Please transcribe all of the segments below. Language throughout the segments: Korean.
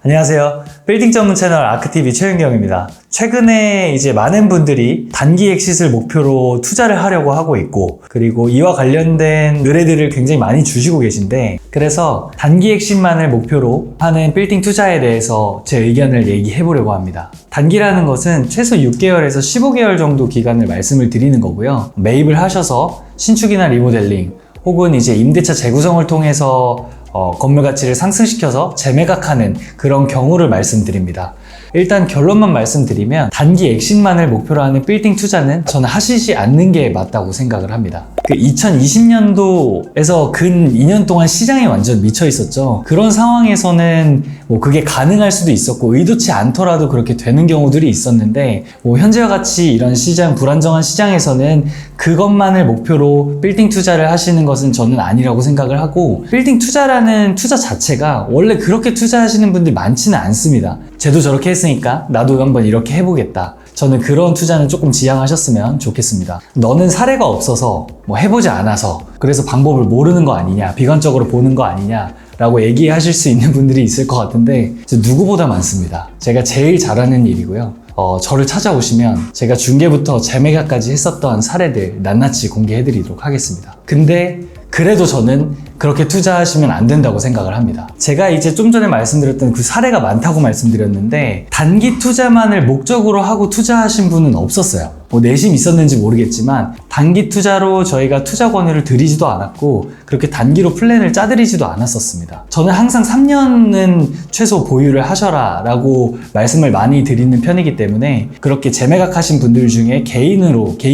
안녕하세요. 빌딩 전문 채널 아크TV 최윤경입니다. 최근에 이제 많은 분들이 단기 엑싯을 목표로 투자를 하려고 하고 있고, 그리고 이와 관련된 의뢰들을 굉장히 많이 주시고 계신데, 그래서 단기 엑싯만을 목표로 하는 빌딩 투자에 대해서 제 의견을 얘기해 보려고 합니다. 단기라는 것은 최소 6개월에서 15개월 정도 기간을 말씀을 드리는 거고요. 매입을 하셔서 신축이나 리모델링, 혹은 이제 임대차 재구성을 통해서 건물 가치를 상승시켜서 재매각하는 그런 경우를 말씀드립니다. 일단 결론만 말씀드리면 단기 엑싯만을 목표로 하는 빌딩 투자는 저는 하시지 않는 게 맞다고 생각을 합니다. 2020년도에서 근 2년 동안 시장이 완전 미쳐 있었죠. 그런 상황에서는 그게 가능할 수도 있었고 의도치 않더라도 그렇게 되는 경우들이 있었는데, 현재와 같이 이런 시장, 불안정한 시장에서는 그것만을 목표로 빌딩 투자를 하시는 것은 저는 아니라고 생각을 하고, 빌딩 투자라는 투자 자체가 원래 그렇게 투자하시는 분들이 많지는 않습니다. 쟤도 저렇게 했으니까 나도 한번 이렇게 해보겠다. 저는 그런 투자는 조금 지양하셨으면 좋겠습니다. 너는 사례가 없어서 해보지 않아서 그래서 방법을 모르는 거 아니냐, 비관적으로 보는 거 아니냐 라고 얘기하실 수 있는 분들이 있을 것 같은데, 누구보다 많습니다. 제가 제일 잘하는 일이고요. 저를 찾아오시면 제가 중개부터 재매각까지 했었던 사례들 낱낱이 공개해드리도록 하겠습니다. 근데 그래도 저는 그렇게 투자하시면 안 된다고 생각을 합니다. 제가 이제 좀 전에 말씀드렸던 그 사례가 많다고 말씀드렸는데, 단기 투자만을 목적으로 하고 투자하신 분은 없었어요. 내심 있었는지 모르겠지만 단기 투자로 저희가 투자 권유를 드리지도 않았고, 그렇게 단기로 플랜을 짜드리지도 않았었습니다. 저는 항상 3년은 최소 보유를 하셔라 라고 말씀을 많이 드리는 편이기 때문에, 그렇게 재매각 하신 분들 중에 개인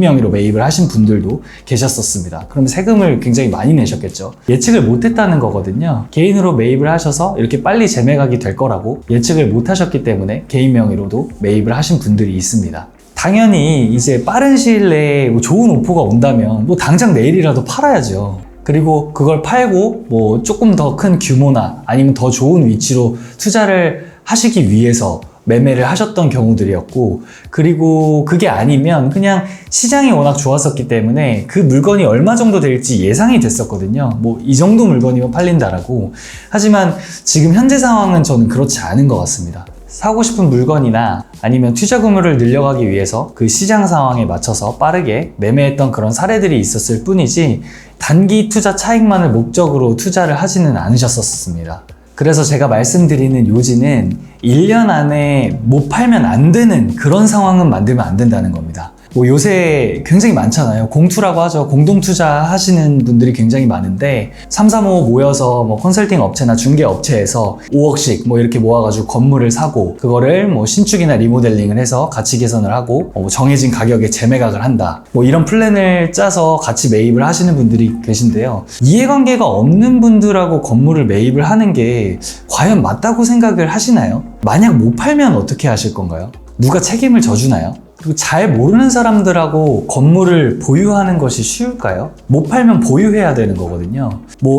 명의로 매입을 하신 분들도 계셨었습니다. 그럼 세금을 굉장히 많이 내셨겠죠. 예측을 못했다는 거거든요. 개인으로 매입을 하셔서 이렇게 빨리 재매각이 될 거라고 예측을 못 하셨기 때문에 개인 명의로도 매입을 하신 분들이 있습니다. 당연히 이제 빠른 시일 내에 좋은 오퍼가 온다면 당장 내일이라도 팔아야죠. 그리고 그걸 팔고 조금 더 큰 규모나 아니면 더 좋은 위치로 투자를 하시기 위해서 매매를 하셨던 경우들이었고, 그리고 그게 아니면 그냥 시장이 워낙 좋았었기 때문에 그 물건이 얼마 정도 될지 예상이 됐었거든요. 이 정도 물건이면 팔린다라고. 하지만 지금 현재 상황은 저는 그렇지 않은 것 같습니다. 사고 싶은 물건이나 아니면 투자 규모를 늘려가기 위해서 그 시장 상황에 맞춰서 빠르게 매매했던 그런 사례들이 있었을 뿐이지, 단기 투자 차익만을 목적으로 투자를 하지는 않으셨었습니다. 그래서 제가 말씀드리는 요지는 1년 안에 못 팔면 안 되는 그런 상황은 만들면 안 된다는 겁니다. 요새 굉장히 많잖아요. 공투라고 하죠. 공동투자 하시는 분들이 굉장히 많은데, 3, 4, 5 모여서 컨설팅 업체나 중개 업체에서 5억씩 이렇게 모아가지고 건물을 사고, 그거를 신축이나 리모델링을 해서 가치 개선을 하고 정해진 가격에 재매각을 한다. 이런 플랜을 짜서 같이 매입을 하시는 분들이 계신데요. 이해관계가 없는 분들하고 건물을 매입을 하는 게 과연 맞다고 생각을 하시나요? 만약 못 팔면 어떻게 하실 건가요? 누가 책임을 져주나요? 그리고 잘 모르는 사람들하고 건물을 보유하는 것이 쉬울까요? 못 팔면 보유해야 되는 거거든요.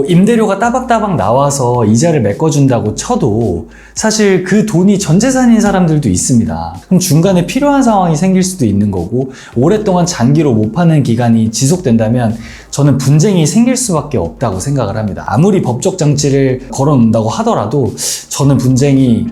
임대료가 따박따박 나와서 이자를 메꿔준다고 쳐도 사실 그 돈이 전 재산인 사람들도 있습니다. 그럼 중간에 필요한 상황이 생길 수도 있는 거고, 오랫동안 장기로 못 파는 기간이 지속된다면 저는 분쟁이 생길 수밖에 없다고 생각을 합니다. 아무리 법적 장치를 걸어놓는다고 하더라도 저는 분쟁이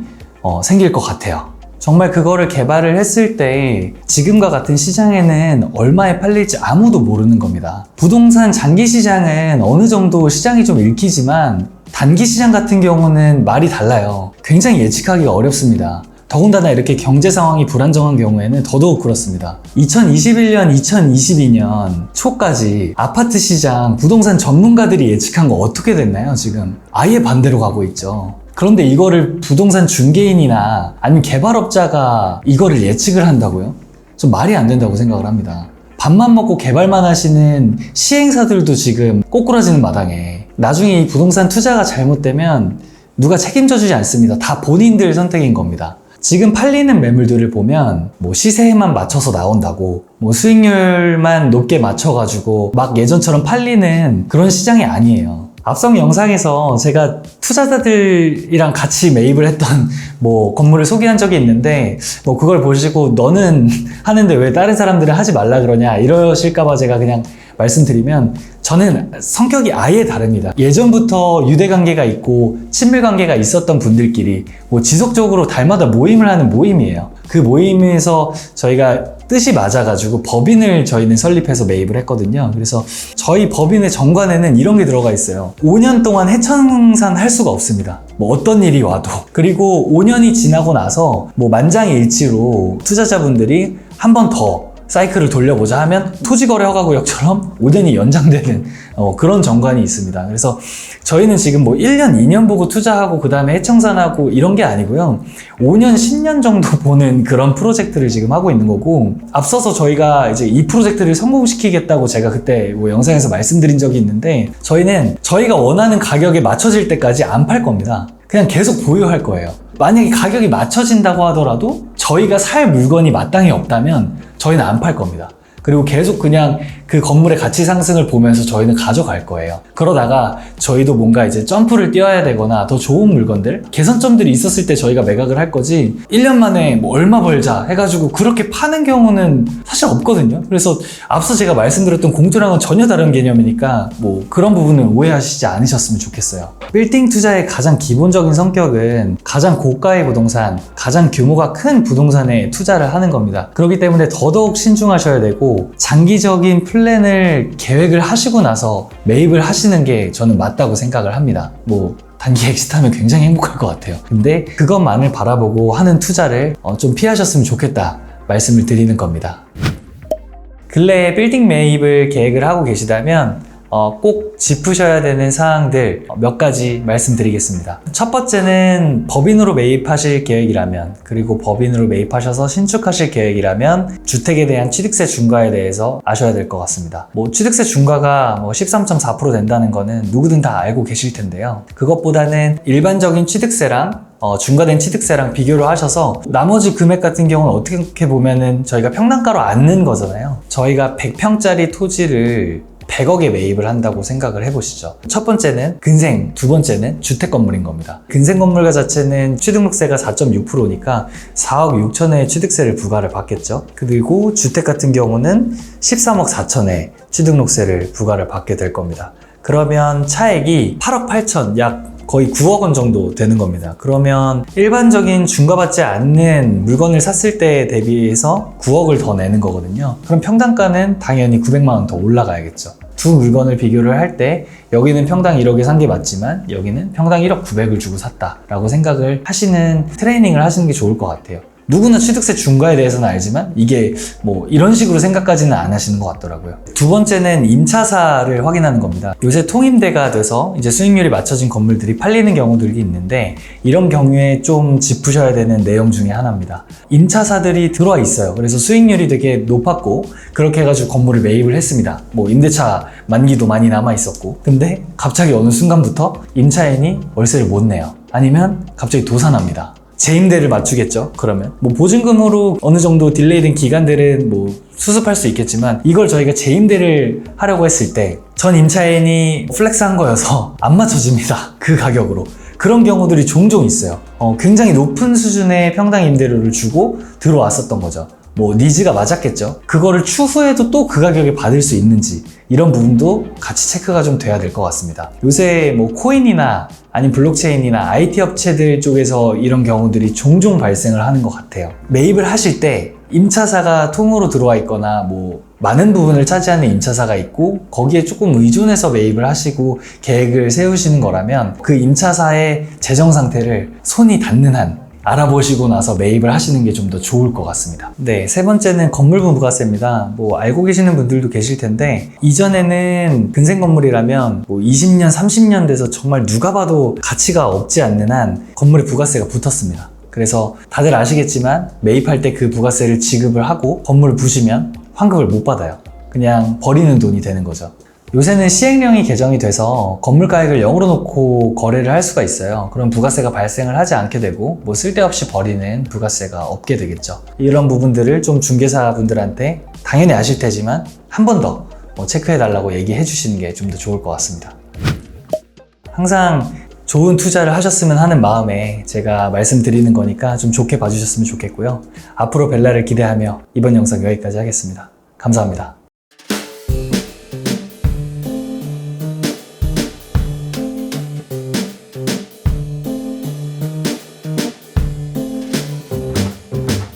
생길 것 같아요. 정말 그거를 개발을 했을 때 지금과 같은 시장에는 얼마에 팔릴지 아무도 모르는 겁니다. 부동산 장기 시장은 어느 정도 시장이 좀 읽히지만, 단기 시장 같은 경우는 말이 달라요. 굉장히 예측하기가 어렵습니다. 더군다나 이렇게 경제 상황이 불안정한 경우에는 더더욱 그렇습니다. 2021년, 2022년 초까지 아파트 시장 부동산 전문가들이 예측한 거 어떻게 됐나요? 지금 아예 반대로 가고 있죠. 그런데 이거를 부동산 중개인이나 아니면 개발업자가 이거를 예측을 한다고요? 좀 말이 안 된다고 생각을 합니다. 밥만 먹고 개발만 하시는 시행사들도 지금 꼬꾸라지는 마당에, 나중에 이 부동산 투자가 잘못되면 누가 책임져 주지 않습니다. 다 본인들 선택인 겁니다. 지금 팔리는 매물들을 보면 시세에만 맞춰서 나온다고, 수익률만 높게 맞춰가지고 막 예전처럼 팔리는 그런 시장이 아니에요. 앞선 영상에서 제가 투자자들이랑 같이 매입을 했던 건물을 소개한 적이 있는데, 그걸 보시고 너는 하는데 왜 다른 사람들은 하지 말라 그러냐 이러실까봐 제가 그냥 말씀드리면 저는 성격이 아예 다릅니다. 예전부터 유대관계가 있고 친밀관계가 있었던 분들끼리 뭐 지속적으로 달마다 모임을 하는 모임이에요. 그 모임에서 저희가 뜻이 맞아가지고 법인을 저희는 설립해서 매입을 했거든요. 그래서 저희 법인의 정관에는 이런 게 들어가 있어요. 5년 동안 해청산 할 수가 없습니다. 뭐 어떤 일이 와도. 그리고 5년이 지나고 나서 뭐 만장일치로 투자자분들이 한 번 더 사이클을 돌려보자 하면 토지거래허가구역처럼 5년이 연장되는 그런 정관이 있습니다. 그래서 저희는 지금 뭐 1년, 2년 보고 투자하고 그 다음에 해청산하고 이런 게 아니고요. 5년, 10년 정도 보는 그런 프로젝트를 지금 하고 있는 거고, 앞서서 저희가 이제 이 프로젝트를 성공시키겠다고 제가 그때 뭐 영상에서 말씀드린 적이 있는데, 저희는 저희가 원하는 가격에 맞춰질 때까지 안 팔 겁니다. 그냥 계속 보유할 거예요. 만약에 가격이 맞춰진다고 하더라도 저희가 살 물건이 마땅히 없다면 저희는 안 팔 겁니다. 그리고 계속 그냥 그 건물의 가치 상승을 보면서 저희는 가져갈 거예요. 그러다가 저희도 뭔가 이제 점프를 뛰어야 되거나 더 좋은 물건들, 개선점들이 있었을 때 저희가 매각을 할 거지 1년 만에 뭐 얼마 벌자 해가지고 그렇게 파는 경우는 사실 없거든요. 그래서 앞서 제가 말씀드렸던 공투랑은 전혀 다른 개념이니까 뭐 그런 부분은 오해하시지 않으셨으면 좋겠어요. 빌딩 투자의 가장 기본적인 성격은 가장 고가의 부동산, 가장 규모가 큰 부동산에 투자를 하는 겁니다. 그렇기 때문에 더더욱 신중하셔야 되고 장기적인 플랜을 계획을 하시고 나서 매입을 하시는 게 저는 맞다고 생각을 합니다. 뭐 단기 엑시트하면 굉장히 행복할 것 같아요. 근데 그것만을 바라보고 하는 투자를 좀 피하셨으면 좋겠다 말씀을 드리는 겁니다. 근래에 빌딩 매입을 계획을 하고 계시다면 꼭 짚으셔야 되는 사항들 몇 가지 말씀드리겠습니다. 첫 번째는 법인으로 매입하실 계획이라면, 그리고 법인으로 매입하셔서 신축하실 계획이라면 주택에 대한 취득세 중과에 대해서 아셔야 될 것 같습니다. 뭐 취득세 중과가 뭐 13.4% 된다는 거는 누구든 다 알고 계실 텐데요. 그것보다는 일반적인 취득세랑 중과된 취득세랑 비교를 하셔서 나머지 금액 같은 경우는 어떻게 보면은 저희가 평당가로 앉는 거잖아요. 저희가 100평짜리 토지를 100억에 매입을 한다고 생각을 해보시죠. 첫 번째는 근생, 두 번째는 주택 건물인 겁니다. 근생 건물가 자체는 취득세가 4.6%니까 4억 6천의 취득세를 부과를 받겠죠. 그리고 주택 같은 경우는 13억 4천의 취득세를 부과를 받게 될 겁니다. 그러면 차액이 8억 8천, 약 거의 9억 원 정도 되는 겁니다. 그러면 일반적인 중과받지 않는 물건을 샀을 때 대비해서 9억을 더 내는 거거든요. 그럼 평당가는 당연히 900만 원 더 올라가야겠죠. 두 물건을 비교를 할 때 여기는 평당 1억에 산 게 맞지만 여기는 평당 1억 900을 주고 샀다라고 생각을 하시는 트레이닝을 하시는 게 좋을 것 같아요. 누구나 취득세 중과에 대해서는 알지만 이게 뭐 이런 식으로 생각까지는 안 하시는 것 같더라고요. 두 번째는 임차사를 확인하는 겁니다. 요새 통임대가 돼서 이제 수익률이 맞춰진 건물들이 팔리는 경우들이 있는데, 이런 경우에 좀 짚으셔야 되는 내용 중에 하나입니다. 임차사들이 들어와 있어요. 그래서 수익률이 되게 높았고 그렇게 해가지고 건물을 매입을 했습니다. 뭐 임대차 만기도 많이 남아 있었고, 근데 갑자기 어느 순간부터 임차인이 월세를 못 내요. 아니면 갑자기 도산합니다. 재임대를 맞추겠죠. 그러면 뭐 보증금으로 어느 정도 딜레이된 기간들은 뭐 수습할 수 있겠지만, 이걸 저희가 재임대를 하려고 했을 때 전 임차인이 플렉스한 거여서 안 맞춰집니다. 그 가격으로. 그런 경우들이 종종 있어요. 굉장히 높은 수준의 평당 임대료를 주고 들어왔었던 거죠. 뭐 니즈가 맞았겠죠. 그거를 추후에도 또 그 가격에 받을 수 있는지, 이런 부분도 같이 체크가 좀 돼야 될 것 같습니다. 요새 뭐 코인이나 아니면 블록체인이나 IT 업체들 쪽에서 이런 경우들이 종종 발생을 하는 것 같아요. 매입을 하실 때 임차사가 통으로 들어와 있거나 뭐 많은 부분을 차지하는 임차사가 있고 거기에 조금 의존해서 매입을 하시고 계획을 세우시는 거라면 그 임차사의 재정 상태를 손이 닿는 한 알아보시고 나서 매입을 하시는 게 좀 더 좋을 것 같습니다. 네, 세 번째는 건물분 부가세입니다. 뭐 알고 계시는 분들도 계실 텐데, 이전에는 근생 건물이라면 뭐 20년, 30년 돼서 정말 누가 봐도 가치가 없지 않는 한 건물에 부가세가 붙었습니다. 그래서 다들 아시겠지만 매입할 때 그 부가세를 지급을 하고 건물을 부시면 환급을 못 받아요. 그냥 버리는 돈이 되는 거죠. 요새는 시행령이 개정이 돼서 건물가액을 0으로 놓고 거래를 할 수가 있어요. 그럼 부가세가 발생을 하지 않게 되고 뭐 쓸데없이 버리는 부가세가 없게 되겠죠. 이런 부분들을 좀 중개사분들한테 당연히 아실 테지만 한 번 더 체크해달라고 얘기해 주시는 게 좀 더 좋을 것 같습니다. 항상 좋은 투자를 하셨으면 하는 마음에 제가 말씀드리는 거니까 좀 좋게 봐주셨으면 좋겠고요. 앞으로 벨라를 기대하며 이번 영상 여기까지 하겠습니다. 감사합니다.